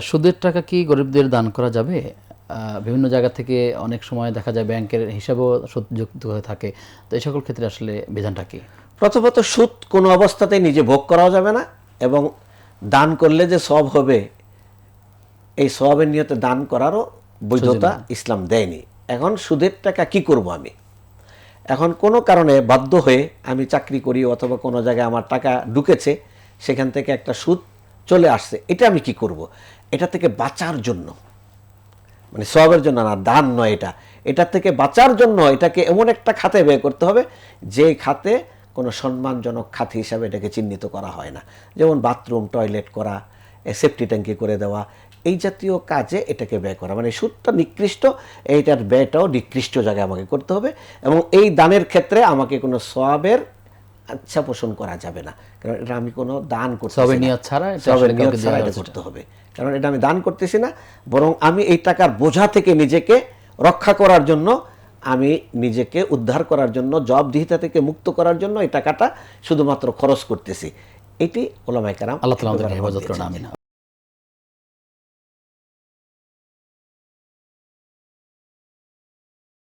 সুদের টাকা কি গরিবদের দান করা যাবে? বিভিন্ন জায়গা থেকে অনেক সময় দেখা যায় ব্যাংকের হিসাবেও সুদযুক্ত হয়ে থাকে। তো এই সকল ক্ষেত্রে আসলে বিধানটা কি? প্রথমত সুদ কোনো অবস্থাতেই নিজে ভোগ করাও যাবে না, এবং দান করলে যে সওয়াব হবে এই সওয়াবের নিয়তে দান করারও বৈধতা ইসলাম দেয়নি। এখন সুদের টাকা কি করব আমি? এখন কোনো কারণে বাধ্য হয়ে আমি চাকরি করি অথবা কোনো জায়গায় আমার টাকা ঢুকেছে, সেখান থেকে একটা সুদ চলে আসছে, এটা আমি কি করব? এটা থেকে বাঁচার জন্য, মানে সওয়াবের জন্য না, দান নয়, এটা থেকে বাঁচার জন্য এটাকে এমন একটা খাতে ব্যয় করতে হবে যে খাতে কোনো সম্মানজনক খাত হিসাবে এটাকে চিহ্নিত করা হয় না। যেমন বাথরুম, টয়লেট করা, সেফটি ট্যাঙ্কি করে দেওয়া, এই জাতীয় কাজে এটাকে ব্যয় করা, মানে সুদটা নিকৃষ্ট, এইটার ব্যয়টাও নিকৃষ্ট জায়গায় আমাকে করতে হবে। এবং এই দানের ক্ষেত্রে আমাকে কোনো সওয়াবের আচ্ছা পোষণ করা যাবে না, কারণ এটা আমি কোনো দান করতেছি সওয়াবের না। নিয়ত ছাড়া এটা সওয়াবের আসলে নিয়ত কাউকে ছাড়া দেওয়া এটা যাচ্ছে করতে হবে, কারণ এটা আমি দান করতেছি না, বরং আমি এই টাকার বোঝা থেকে নিজেকে রক্ষা করার জন্য, আমি নিজেকে উদ্ধার করার জন্য, জবাবদিহিতা থেকে মুক্ত করার জন্য এই টাকাটা শুধুমাত্র খরচ করতেছি। এটি ওলামায়ে কেরাম আল্লাহ তাআলা আমাদেরকে হেফাজত করুন, আমিন।